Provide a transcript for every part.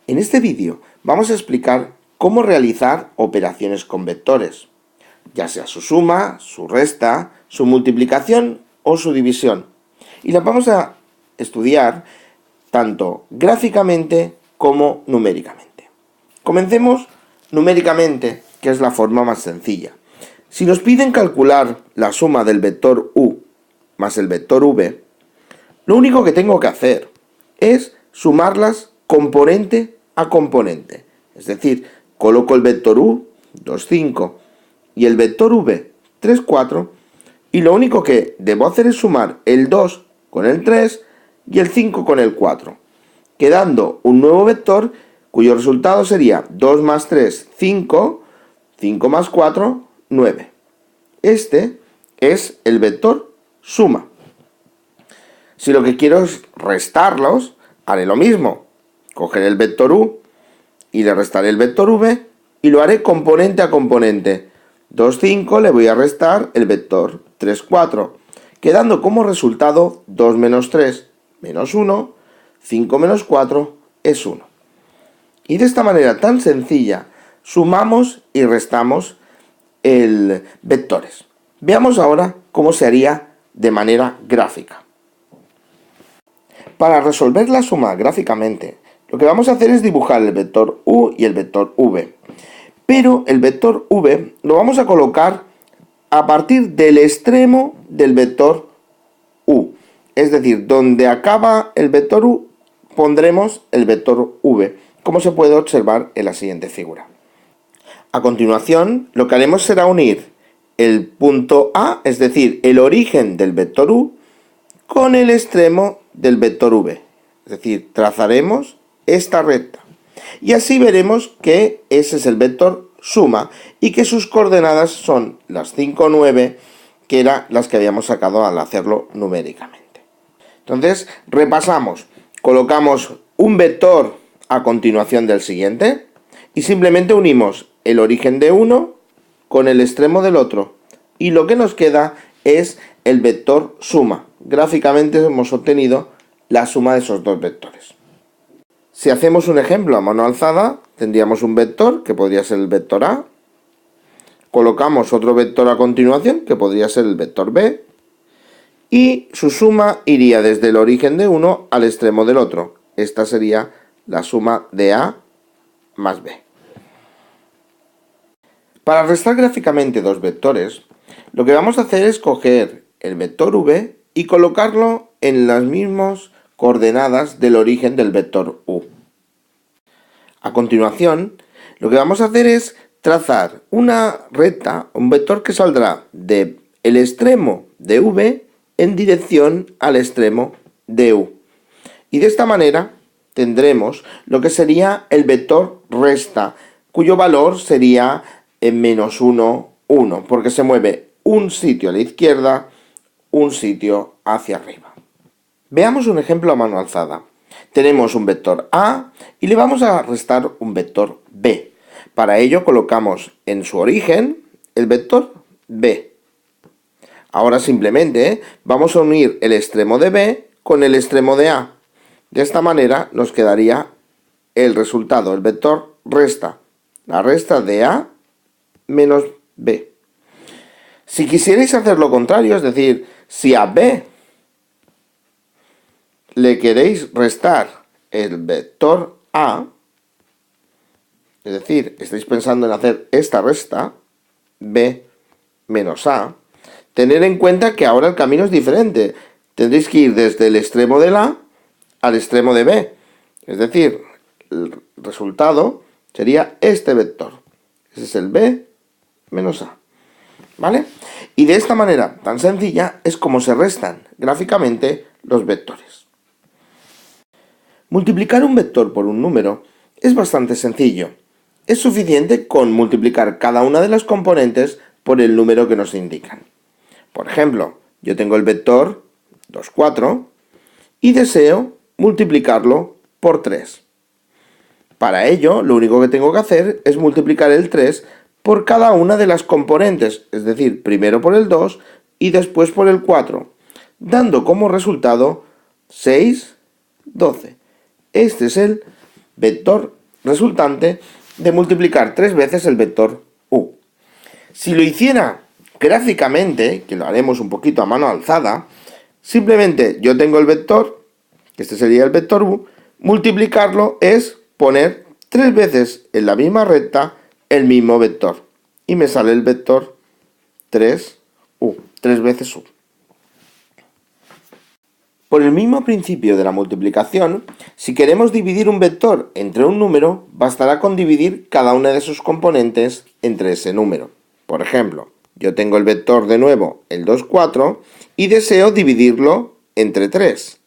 En este vídeo vamos a explicar cómo realizar operaciones con vectores, ya sea su suma, su resta, su multiplicación o su división. Y las vamos a estudiar tanto gráficamente como numéricamente. Comencemos numéricamente, que es la forma más sencilla. Si nos piden calcular la suma del vector u más el vector v, lo único que tengo que hacer es sumarlas componente a componente. Es decir, coloco el vector u, 2, 5, y el vector v, 3, 4, y lo único que debo hacer es sumar el 2 con el 3 y el 5 con el 4, quedando un nuevo vector cuyo resultado sería 2 más 3, 5, 5 más 4, 9. Este es el vector suma. Si lo que quiero es restarlos, haré lo mismo. Cogeré el vector u y le restaré el vector v y lo haré componente a componente. 2, 5 le voy a restar el vector 3, 4, quedando como resultado 2 menos 3 menos 1, 5 menos 4 es 1. Y de esta manera tan sencilla sumamos y restamos vectores. Veamos ahora cómo se haría de manera gráfica. Para resolver la suma gráficamente, lo que vamos a hacer es dibujar el vector u y el vector v. Pero el vector v lo vamos a colocar a partir del extremo del vector u. Es decir, donde acaba el vector u, pondremos el vector v, como se puede observar en la siguiente figura. A continuación, lo que haremos será unir el punto A, es decir, el origen del vector u, con el extremo del vector v. Es decir, trazaremos esta recta. Y así veremos que ese es el vector suma y que sus coordenadas son las 5, 9, que eran las que habíamos sacado al hacerlo numéricamente. Entonces, repasamos. Colocamos un vector a continuación del siguiente y simplemente unimos el origen de uno con el extremo del otro. Y lo que nos queda es el vector suma. Gráficamente hemos obtenido la suma de esos dos vectores. Si hacemos un ejemplo a mano alzada, tendríamos un vector que podría ser el vector A. Colocamos otro vector a continuación que podría ser el vector B. Y su suma iría desde el origen de uno al extremo del otro. Esta sería la suma de A más B. Para restar gráficamente dos vectores, lo que vamos a hacer es coger el vector v y colocarlo en las mismas coordenadas del origen del vector u. A continuación, lo que vamos a hacer es trazar una recta, un vector que saldrá del extremo de v en dirección al extremo de u. Y de esta manera tendremos lo que sería el vector resta, cuyo valor sería en menos 1, 1, porque se mueve un sitio a la izquierda, un sitio hacia arriba. Veamos un ejemplo a mano alzada. Tenemos un vector A y le vamos a restar un vector B. Para ello colocamos en su origen el vector B. Ahora simplemente vamos a unir el extremo de B con el extremo de A. De esta manera nos quedaría el resultado, el vector resta, la resta de A menos B. Si quisierais hacer lo contrario, es decir, si a B le queréis restar el vector A, es decir, estáis pensando en hacer esta resta, B menos A, tener en cuenta que ahora el camino es diferente. Tendréis que ir desde el extremo del A al extremo de B. Es decir, el resultado sería este vector. Ese es el B menos A. ¿Vale? Y de esta manera tan sencilla es como se restan gráficamente los vectores. Multiplicar un vector por un número es bastante sencillo. Es suficiente con multiplicar cada una de las componentes por el número que nos indican. Por ejemplo, yo tengo el vector 2, 4 y deseo multiplicarlo por 3. Para ello, lo único que tengo que hacer es multiplicar el 3 por cada una de las componentes, es decir, primero por el 2 y después por el 4, dando como resultado 6, 12. Este es el vector resultante de multiplicar 3 veces el vector u. Si lo hiciera gráficamente, que lo haremos un poquito a mano alzada, simplemente yo tengo el vector, que este sería el vector u, multiplicarlo es poner 3 veces en la misma recta el mismo vector. Y me sale el vector 3u, 3 veces u. Por el mismo principio de la multiplicación, si queremos dividir un vector entre un número, bastará con dividir cada una de sus componentes entre ese número. Por ejemplo, yo tengo el vector de nuevo, el 2, 4, y deseo dividirlo entre 3.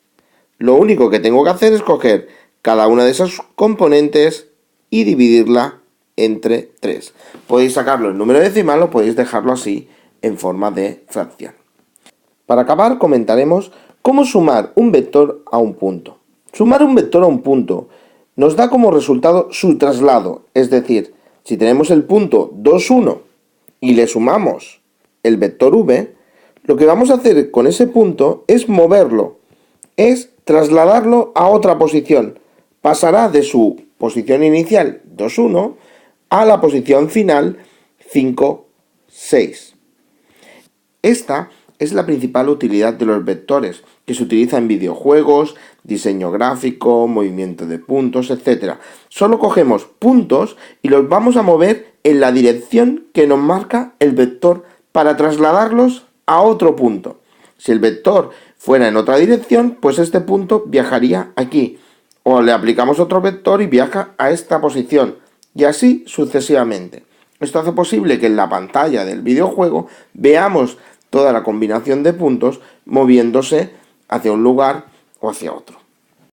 Lo único que tengo que hacer es coger cada una de esas componentes y dividirla entre 3. Podéis sacarlo en número decimal o podéis dejarlo así en forma de fracción. Para acabar comentaremos cómo sumar un vector a un punto. Sumar un vector a un punto nos da como resultado su traslado, es decir, si tenemos el punto 2, 1 y le sumamos el vector v, lo que vamos a hacer con ese punto es moverlo, es trasladarlo a otra posición. Pasará de su posición inicial 2, 1 a la posición final 5, 6. Esta es la principal utilidad de los vectores, que se utiliza en videojuegos, diseño gráfico, movimiento de puntos, etc. Solo cogemos puntos y los vamos a mover en la dirección que nos marca el vector para trasladarlos a otro punto. Si el vector fuera en otra dirección, pues este punto viajaría aquí. O le aplicamos otro vector y viaja a esta posición. Y así sucesivamente. Esto hace posible que en la pantalla del videojuego veamos toda la combinación de puntos moviéndose hacia un lugar o hacia otro.